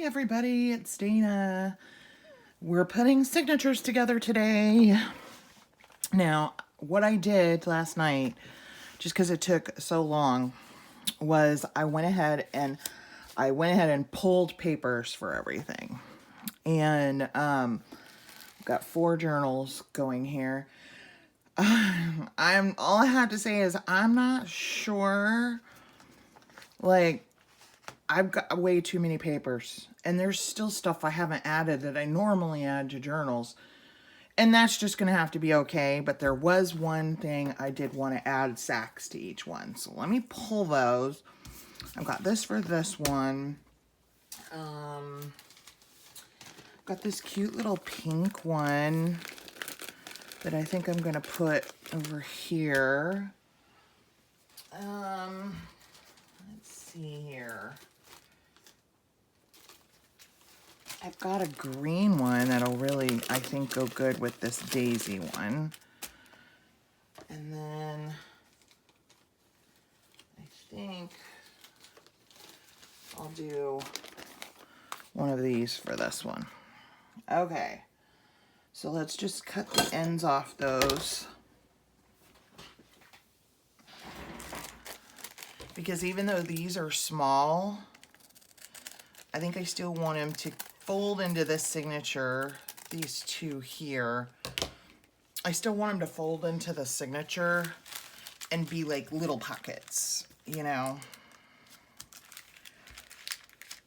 Hey everybody, it's Dana. We're putting signatures together today. Now, what I did last night, just because it took so long, was I went ahead and pulled papers for everything. And got 4 journals going here. All I have to say is I'm not sure, like, I've got way too many papers, and there's still stuff I haven't added that I normally add to journals, and that's just gonna have to be okay. But there was one thing I did want to add sacks to each one, so let me pull those. I've got this for this one. Got this cute little pink one that I think I'm gonna put over here. Let's see here. I've got a green one that'll really, I think, go good with this daisy one. And then I think I'll do one of these for this one. Okay, so let's just cut the ends off those. Because even though these are small, I think I still want them to fold into this signature, these two here. I still want them to fold into the signature and be like little pockets, you know.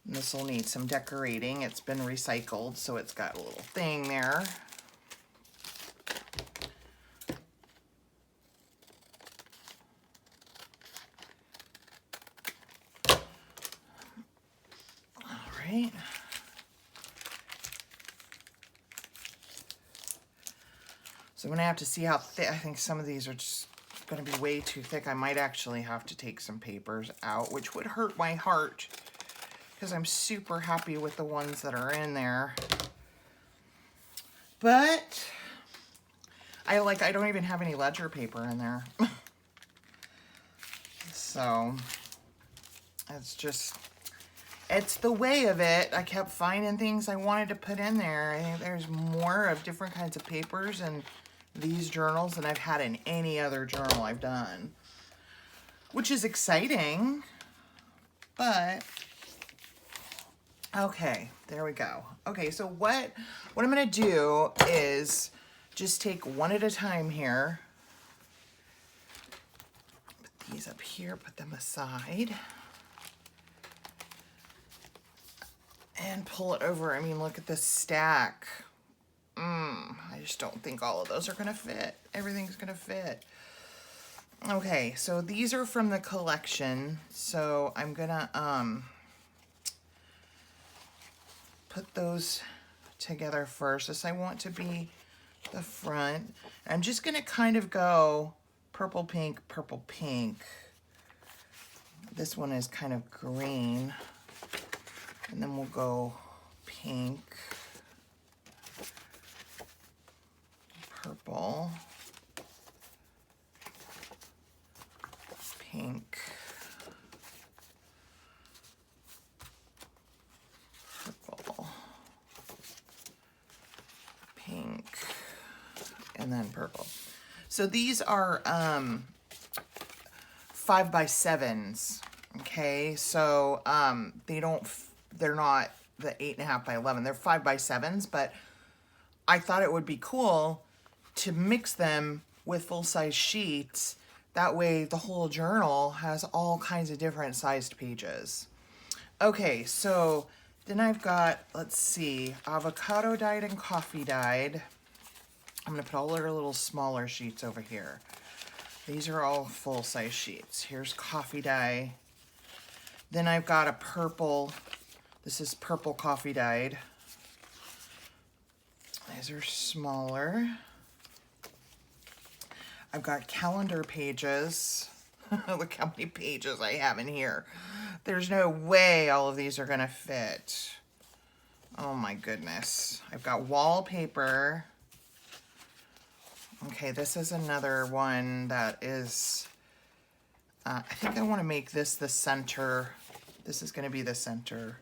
And this will need some decorating. It's been recycled, so it's got a little thing there. All right. So I'm gonna have to see how thick. I think some of these are just gonna be way too thick. I might actually have to take some papers out, which would hurt my heart because I'm super happy with the ones that are in there. But I don't even have any ledger paper in there. So it's the way of it. I kept finding things I wanted to put in there. I think there's more of different kinds of papers in these journals than I've had in any other journal I've done, which is exciting. But okay, there we go. Okay, so what I'm gonna do is just take one at a time here. Put these up here, put them aside. And pull it over. I mean, look at this stack. I just don't think all of those are gonna fit. Everything's gonna fit. Okay, so these are from the collection. So I'm gonna put those together first. This I want to be the front. I'm just gonna kind of go purple, pink, purple, pink. This one is kind of green. And then we'll go pink, purple, pink, purple, pink, and then purple. So these are 5x7s. Okay, so they're not the 8.5 by 11. They're 5x7s, but I thought it would be cool to mix them with full-size sheets. That way the whole journal has all kinds of different sized pages. Okay, so then I've got, let's see, avocado dyed and coffee dyed. I'm gonna put all our little smaller sheets over here. These are all full-size sheets. Here's coffee dye. Then I've got a purple. This is purple coffee dyed. These are smaller. I've got calendar pages. Look how many pages I have in here. There's no way all of these are gonna fit. Oh my goodness. I've got wallpaper. Okay, this is another one that is, I think I want to make this the center. This is going to be the center.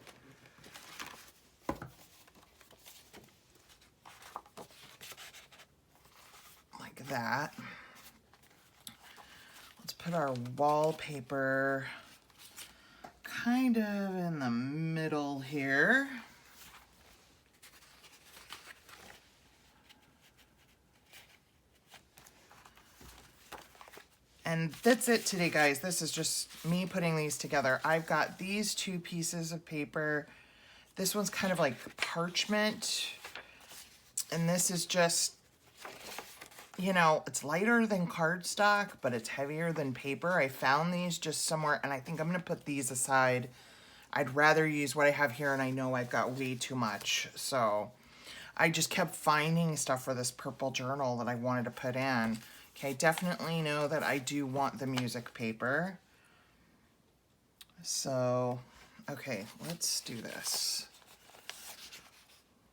put our wallpaper kind of in the middle here. And that's it today, guys. This is just me putting these together. I've got these two pieces of paper. This one's kind of like parchment. And this is just, you know, it's lighter than cardstock, but it's heavier than paper. I found these just somewhere, and I think I'm gonna put these aside. I'd rather use what I have here, and I know I've got way too much. So I just kept finding stuff for this purple journal that I wanted to put in. Okay, definitely know that I do want the music paper. So, okay, let's do this.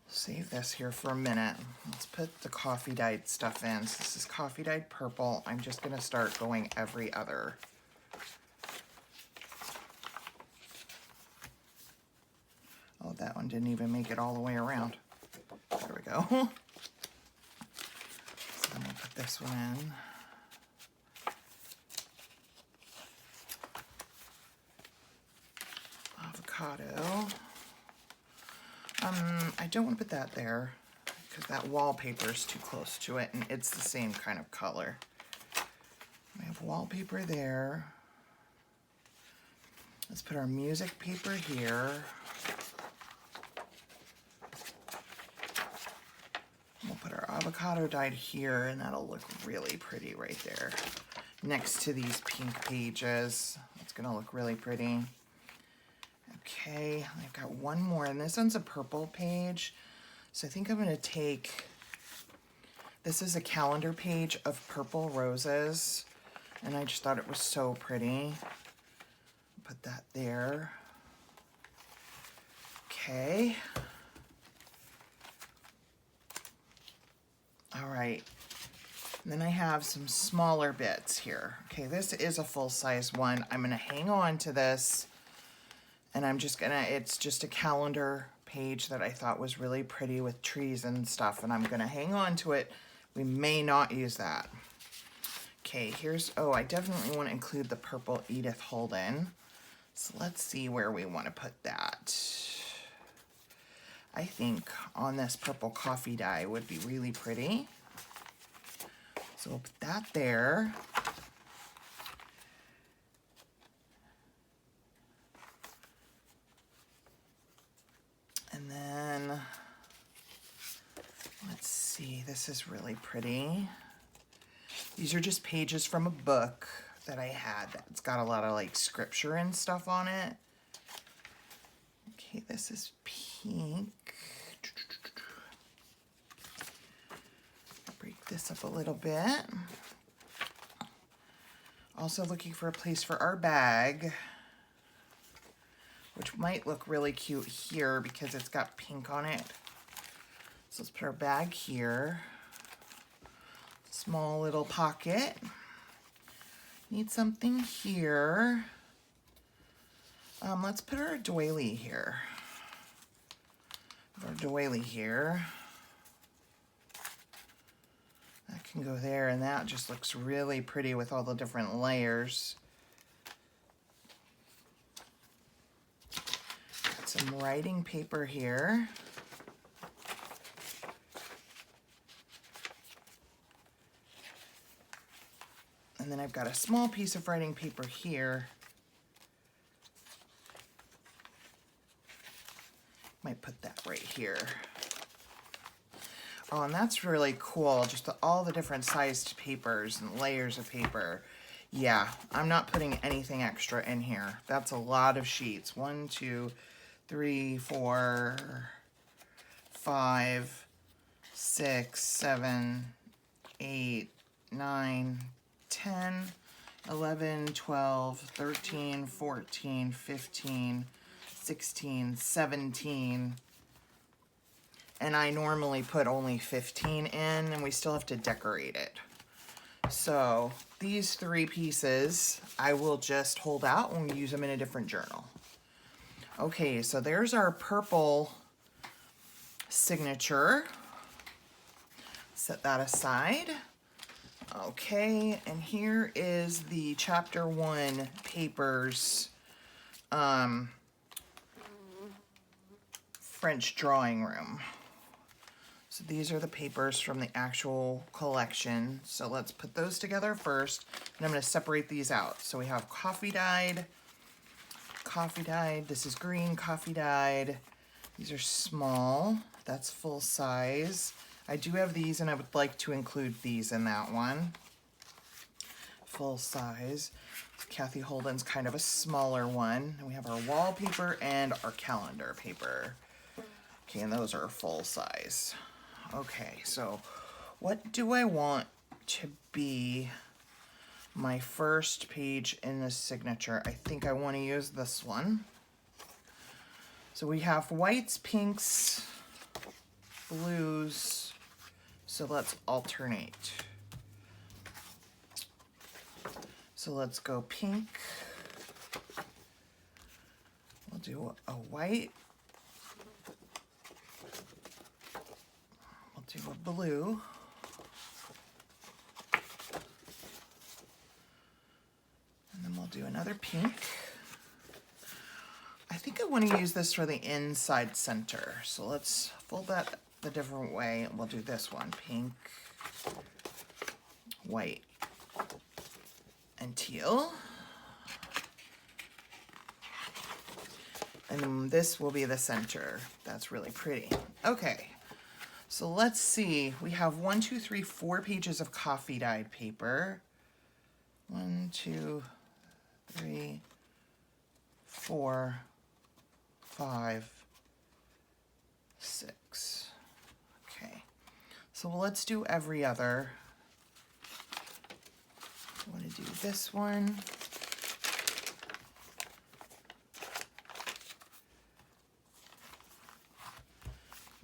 Save this here for a minute. Let's put the coffee dyed stuff in. So this is coffee dyed purple. I'm just gonna start going every other. Oh, that one didn't even make it all the way around. There we go. So I'm gonna put this one in. Avocado. I don't want to put that there because that wallpaper is too close to it and it's the same kind of color. We have wallpaper there. Let's put our music paper here. We'll put our avocado dyed here, and that'll look really pretty right there next to these pink pages. It's gonna look really pretty. Okay, I've got one more, and this one's a purple page. So I think I'm gonna take, this is a calendar page of purple roses, and I just thought it was so pretty. Put that there. Okay. All right. And then I have some smaller bits here. Okay, this is a full-size one. I'm gonna hang on to this, and I'm just gonna, it's just a calendar page that I thought was really pretty with trees and stuff, and I'm gonna hang on to it. We may not use that. Okay, here's, oh, I definitely want to include the purple Edith Holden. So let's see where we want to put that. I think on this purple coffee dye would be really pretty. So we'll put that there. And then, let's see, this is really pretty. These are just pages from a book that I had that's got a lot of like scripture and stuff on it. Okay, this is pink. Break this up a little bit. Also looking for a place for our bag, which might look really cute here because it's got pink on it. So let's put our bag here. Small little pocket. Need something here. Let's put our doily here. Our doily here. That can go there, and that just looks really pretty with all the different layers. Got some writing paper here. And then I've got a small piece of writing paper here. Might put that right here. Oh, and that's really cool. Just all the different sized papers and layers of paper. Yeah, I'm not putting anything extra in here. That's a lot of sheets. 1, 2, 3, 4, 5, 6, 7, 8, 9, 10, 11, 12, 13, 14, 15, 16, 17. And I normally put only 15 in, and we still have to decorate it. So these 3 pieces, I will just hold out and use them in a different journal. Okay, so there's our purple signature. Set that aside. Okay, and here is the chapter 1 papers, French drawing room. So these are the papers from the actual collection. So let's put those together first, and I'm going to separate these out. So we have coffee dyed, this is green coffee dyed. These are small, that's full size. I do have these, and I would like to include these in that one. Full size. Kathy Holden's kind of a smaller one. And we have our wallpaper and our calendar paper. Okay, and those are full size. Okay, so what do I want to be my first page in the signature? I think I want to use this one. So we have whites, pinks, blues. So let's alternate. So let's go pink. We'll do a white. We'll do a blue. And then we'll do another pink. I think I want to use this for the inside center. So let's fold that the different way. We'll do this one, pink, white, and teal. And this will be the center. That's really pretty. Okay, so let's see. We have 1, 2, 3, 4 pages of coffee dyed paper. 1, 2, 3, 4, 5, 6. Okay, so let's do every other. I want to do this one.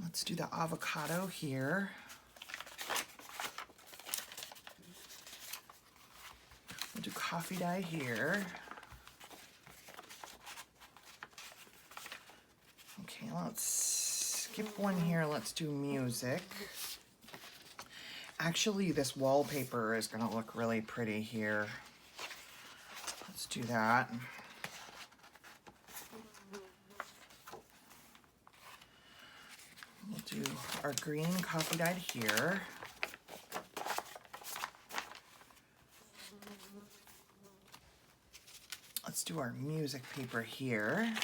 Let's do the avocado here. We'll do coffee dye here. Okay, let's skip one here. Let's do music. Actually, this wallpaper is going to look really pretty here. Let's do that. We'll do our green coffee dyed here. Let's do our music paper here.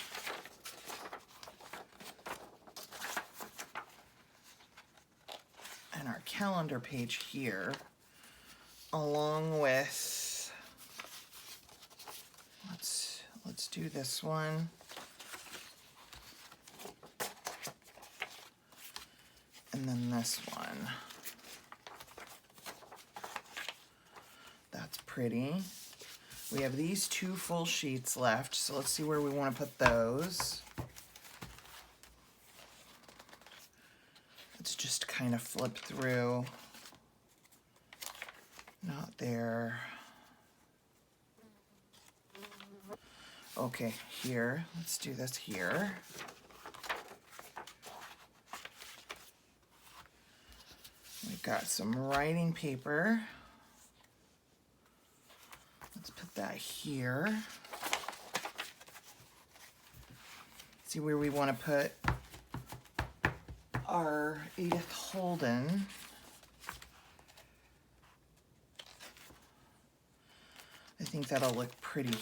And our calendar page here, along with, let's do this one. And then this one. That's pretty. We have these 2 full sheets left, so let's see where we want to put those. Let's just kind of flip through. Not there. Okay, here. Let's do this here. We've got some writing paper. Let's put that here. See where we want to put our Edith Holden. I think that'll look pretty.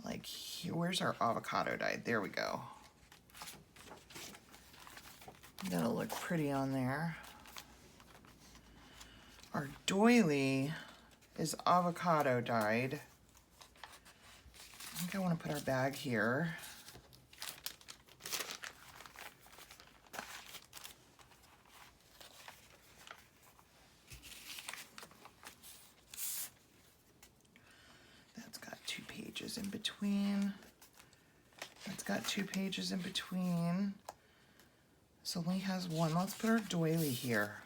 Like here, where's our avocado dyed? There we go. That'll look pretty on there. Our doily is avocado dyed. I think I want to put our bag here. That's got 2 pages in between. That's got 2 pages in between. So only has 1. Let's put our doily here.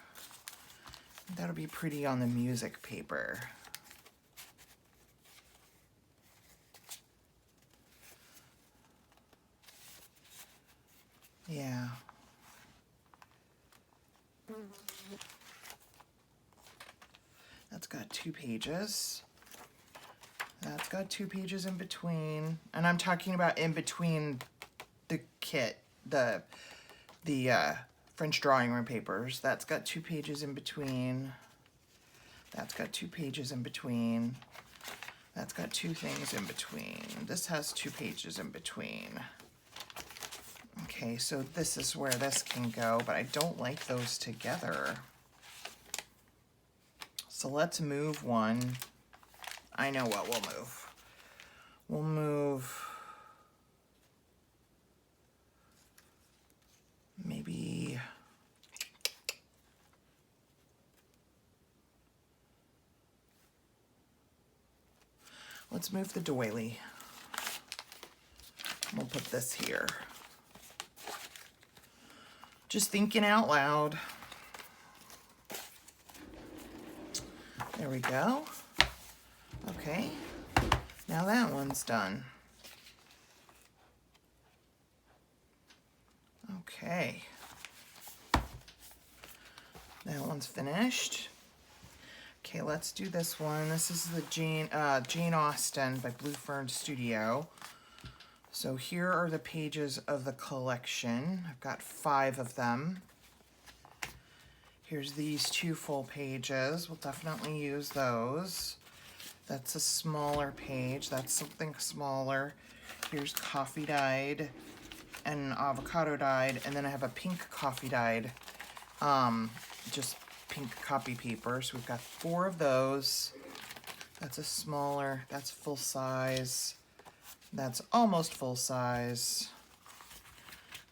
That'll be pretty on the music paper. Yeah. got 2 pages. That's got 2 pages in between. And I'm talking about in between the kit, the French drawing room papers. That's got 2 pages in between. That's got 2 pages in between. That's got 2 things in between. This has 2 pages in between. Okay, so this is where this can go, but I don't like those together. So let's move one. I know what we'll move. We'll move maybe let's move the doily. We'll put this here. Just thinking out loud. There we go. Okay, now that one's done. Okay, that one's finished. Okay, let's do this one. This is the Jane Austen by Blue Fern Studio. So here are the pages of the collection. I've got 5 of them. Here's these 2 full pages. We'll definitely use those. That's a smaller page. That's something smaller. Here's coffee dyed and avocado dyed, and then I have a pink coffee dyed, just pink copy paper. So we've got 4 of those. That's a smaller, that's full size. That's almost full size.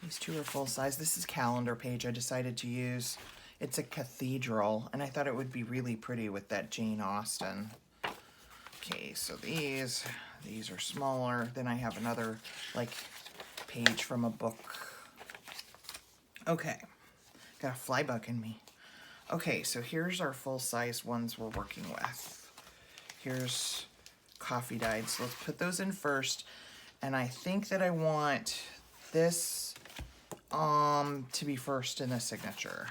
These 2 are full size. This is calendar page I decided to use. It's a cathedral, and I thought it would be really pretty with that Jane Austen. Okay, so these are smaller. Then I have another, like, page from a book. Okay, got a fly bug in me. Okay, so here's our full-size ones we're working with. Here's coffee dyed, so let's put those in first. And I think that I want this to be first in the signature.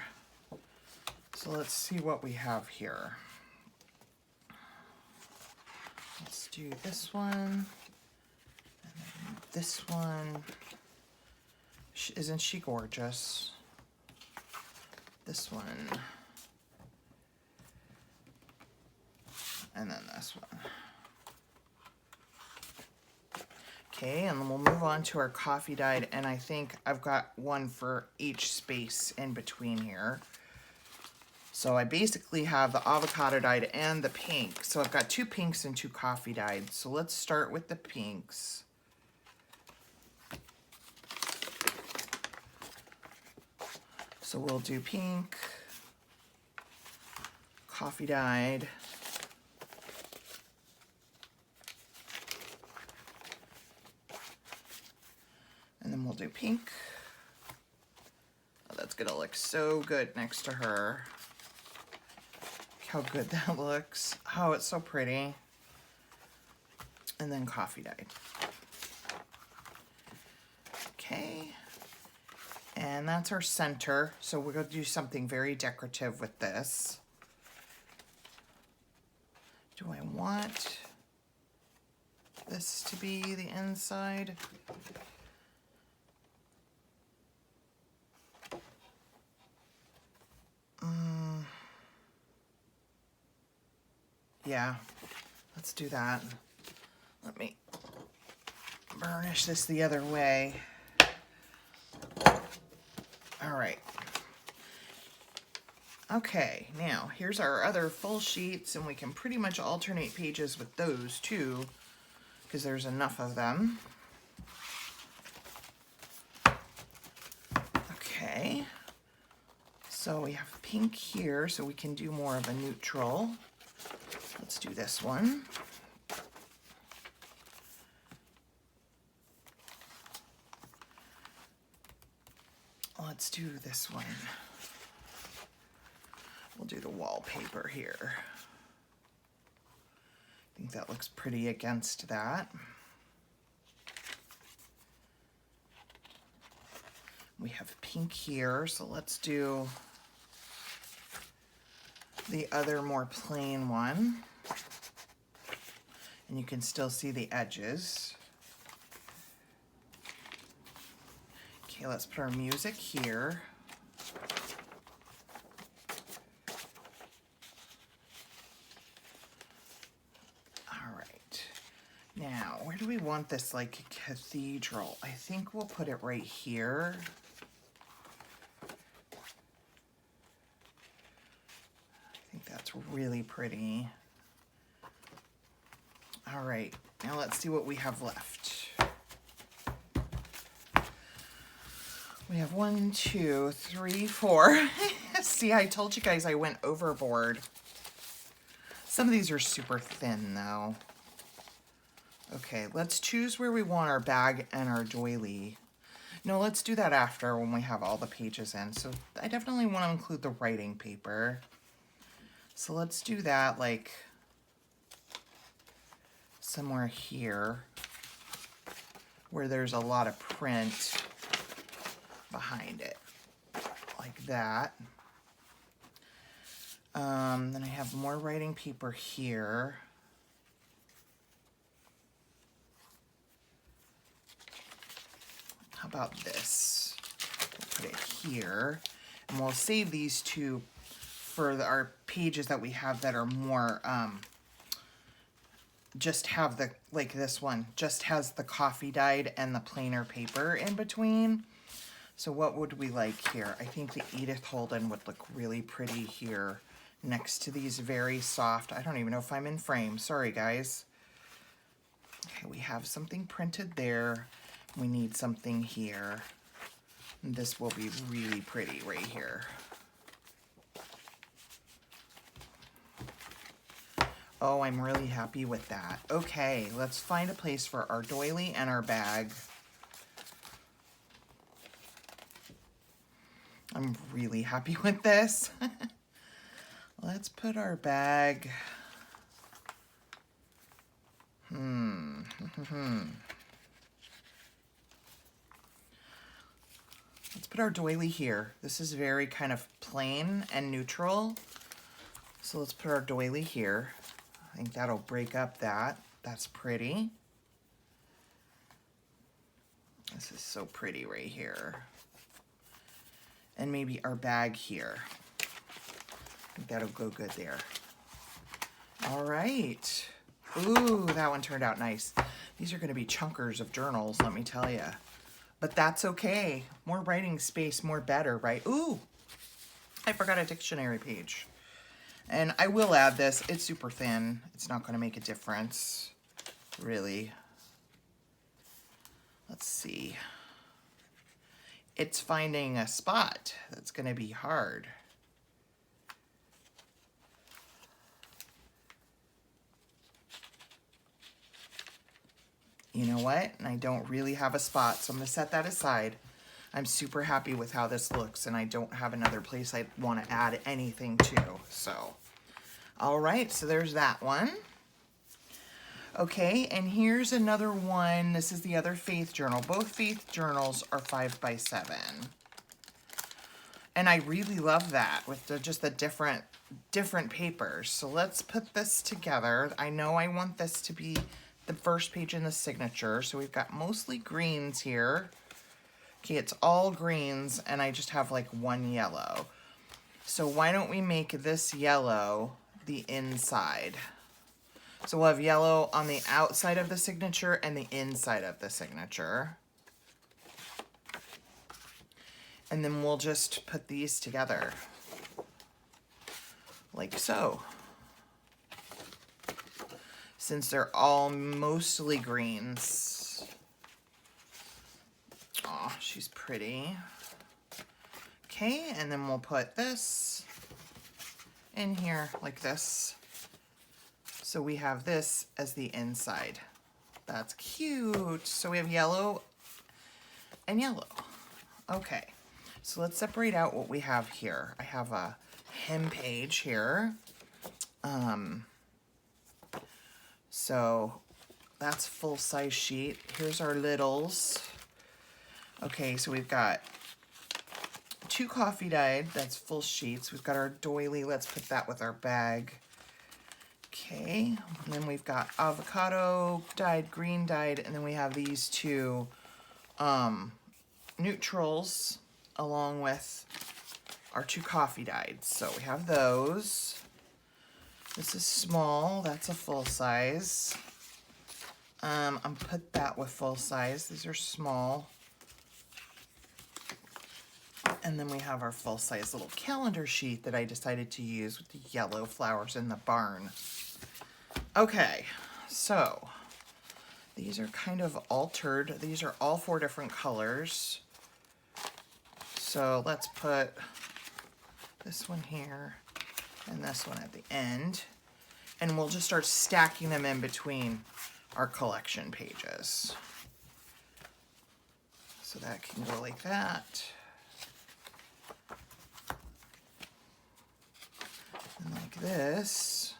So let's see what we have here. Let's do this one, and then this one. Isn't she gorgeous? This one. And then this one. Okay, and then we'll move on to our coffee dyed, and I think I've got one for each space in between here. So I basically have the avocado dyed and the pink. So I've got 2 pinks and 2 coffee dyed. So let's start with the pinks. So we'll do pink, coffee dyed, and then we'll do pink. Oh, that's gonna look so good next to her. How good that looks. Oh, it's so pretty. And then coffee dyed. Okay. And that's our center. So we're going to do something very decorative with this. Do I want this to be the inside? Yeah, let's do that. Let me burnish this the other way. All right. Okay, now here's our other full sheets, and we can pretty much alternate pages with those too, because there's enough of them. Okay, so we have pink here, so we can do more of a neutral. Let's do this one. Let's do this one. We'll do the wallpaper here. I think that looks pretty against that. We have pink here, so let's do the other more plain one. And you can still see the edges. Okay, let's put our music here. All right. Now, where do we want this, like, cathedral? I think we'll put it right here. I think that's really pretty. All right, now let's see what we have left. We have 1, 2, 3, 4. See, I told you guys I went overboard. Some of these are super thin though. Okay, let's choose where we want our bag and our doily. No, let's do that after when we have all the pages in. So I definitely want to include the writing paper. So let's do that like somewhere here where there's a lot of print behind it, like that. Then I have more writing paper here. How about this? We'll put it here, and we'll save these two for our pages that we have that are more, just have the, like this one, just has the coffee dyed and the plainer paper in between. So what would we like here? I think the Edith Holden would look really pretty here next to these very soft, I don't even know if I'm in frame, sorry guys. Okay, we have something printed there. We need something here. And this will be really pretty right here. Oh, I'm really happy with that. Okay, let's find a place for our doily and our bag. I'm really happy with this. Let's put our bag. Let's put our doily here. This is very kind of plain and neutral. So let's put our doily here. I think that'll break up that. That's pretty. This is so pretty right here. And maybe our bag here. I think that'll go good there. All right. Ooh, that one turned out nice. These are going to be chunkers of journals, let me tell you. But that's okay. More writing space, more better, right? Ooh, I forgot a dictionary page. And I will add this. It's super thin. It's not going to make a difference, really. Let's see. It's finding a spot that's going to be hard. You know what? And I don't really have a spot, so I'm going to set that aside. I'm super happy with how this looks, and I don't have another place I want to add anything to. So, all right, so there's that one. Okay, and here's another one. This is the other Faith journal. Both Faith journals are 5x7. And I really love that with just the different papers. So let's put this together. I know I want this to be the first page in the signature. So we've got mostly greens here. Okay, it's all greens, and I just have like one yellow. So why don't we make this yellow the inside? So we'll have yellow on the outside of the signature and the inside of the signature. And then we'll just put these together like so. Since they're all mostly greens. Oh, she's pretty. Okay, and then we'll put this in here like this. So we have this as the inside. That's cute. So we have yellow and yellow. Okay, so let's separate out what we have here. I have a hem page here. So that's full size sheet. Here's our littles. Okay, so we've got 2 coffee dyed, that's full sheets. We've got our doily, let's put that with our bag. Okay, and then we've got avocado dyed, green dyed, and then we have these 2 neutrals along with our 2 coffee dyed. So we have those. This is small, that's a full size. I'm put that with full size. These are small. And then we have our full size little calendar sheet that I decided to use with the yellow flowers in the barn. Okay, so these are kind of altered. These are all 4 different colors. So let's put this one here and this one at the end. And we'll just start stacking them in between our collection pages. So that can go like that. And like this.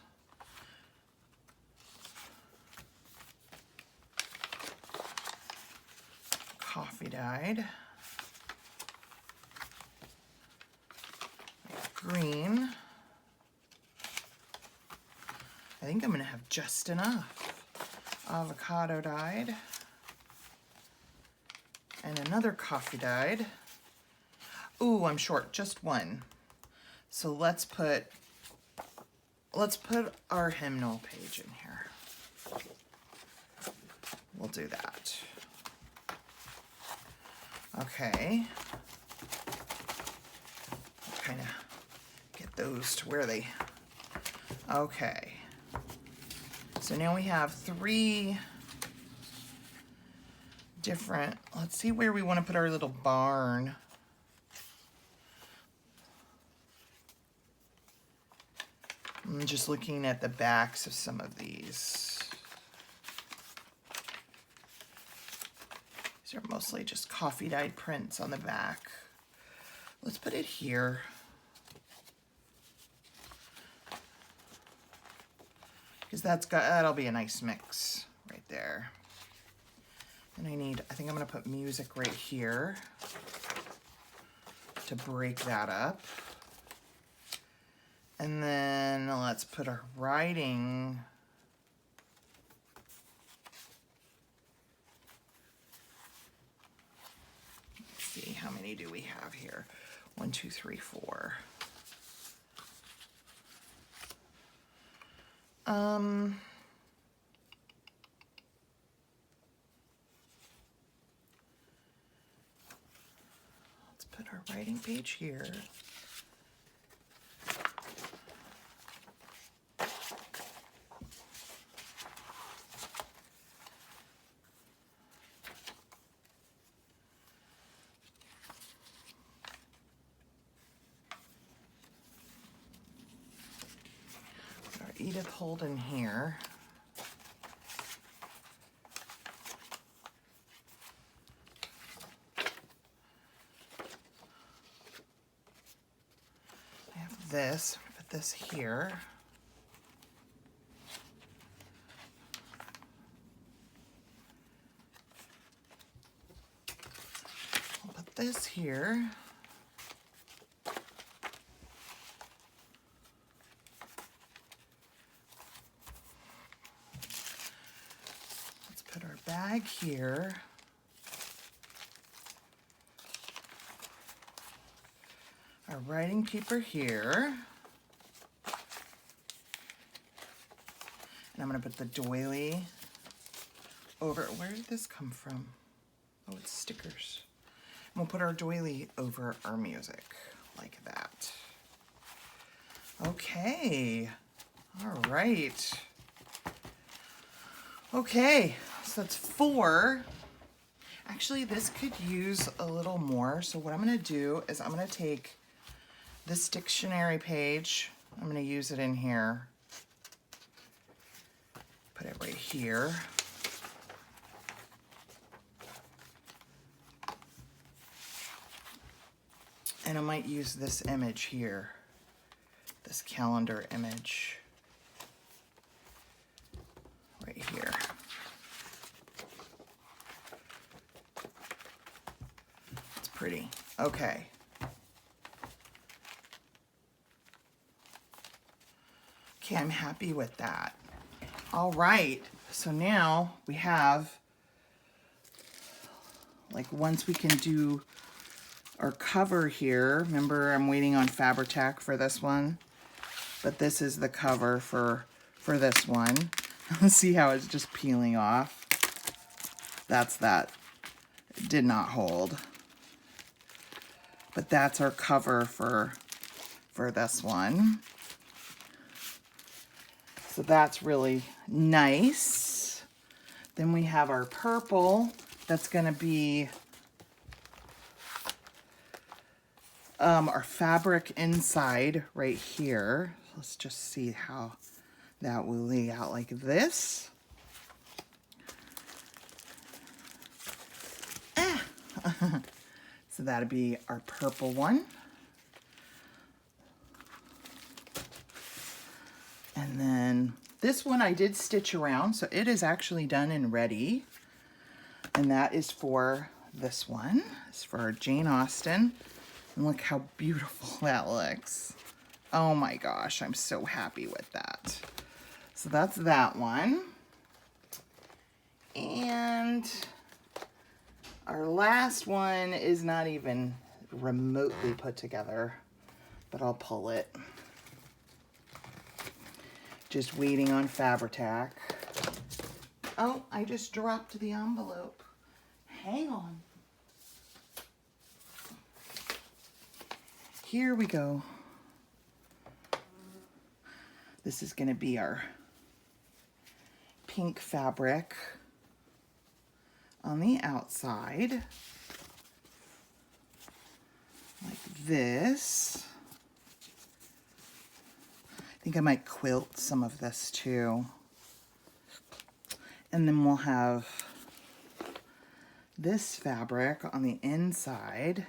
Coffee dyed. Green. I think I'm gonna have just enough. Avocado dyed. And another coffee dyed. Ooh, I'm short, just 1. So let's put our hymnal page in here. We'll do that. Okay. Kind of get those to where they, okay. So now we have 3 different, let's see where we want to put our little barn. I'm just looking at the backs of some of these. These are mostly just coffee dyed prints on the back. Let's put it here. Because that'll be a nice mix right there. And I think I'm gonna put music right here to break that up. And then let's put our writing. Let's see, how many do we have here? 1, 2, 3, 4. Let's put our writing page here. Put our Edith Holden here. This, put this here. I'll put this here. Let's put our bag here. Our writing paper here. And I'm going to put the doily over. Where did this come from? Oh, it's stickers. And we'll put our doily over our music like that. Okay. All right. Okay, so that's 4. Actually, this could use a little more. So what I'm going to do is I'm going to take this dictionary page, I'm going to use it in here. Put it right here. And I might use this image here, this calendar image right here. It's pretty. Okay. Okay, I'm happy with that. All right, so now we have, like, once we can do our cover here, remember I'm waiting on Fabri-Tac for this one, but this is the cover for this one. See how it's just peeling off? That did not hold. But that's our cover for this one. So that's really nice. Then we have our purple. That's gonna be our fabric inside right here. Let's just see how that will lay out like this. So that'd be our purple one. And then this one I did stitch around, so it is actually done and ready. And that is for this one. It's for our Jane Austen. And look how beautiful that looks. Oh my gosh, I'm so happy with that. So that's that one. And our last one is not even remotely put together, but I'll pull it. Just waiting on Fabri-Tac. Oh, I just dropped the envelope. Hang on. Here we go. This is going to be our pink fabric on the outside, like this. I think I might quilt some of this too. And then we'll have this fabric on the inside.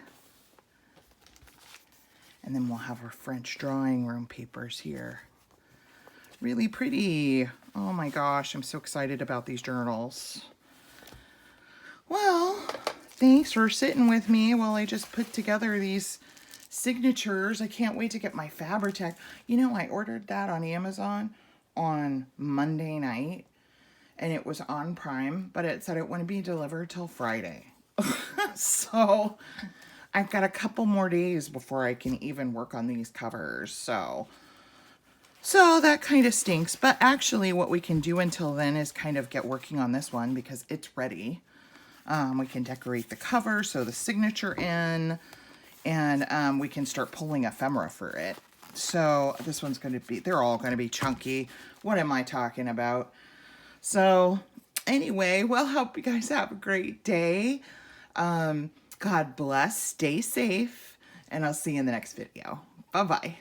And then we'll have our French drawing room papers here. Really pretty. Oh my gosh, I'm so excited about these journals. Well, thanks for sitting with me while I just put together these signatures. I can't wait to get my Fabri-Tac. You know, I ordered that on Amazon on Monday night, and it was on Prime, but it said it wouldn't be delivered till Friday. So I've got a couple more days before I can even work on these covers. So that kind of stinks. But actually what we can do until then is kind of get working on this one because it's ready. We can decorate the cover, sew the signature in, and we can start pulling ephemera for it. So this one's going to be, they're all going to be chunky. What am I talking about? So anyway, well, hope you guys have a great day. God bless, stay safe, and I'll see you in the next video. Bye-bye.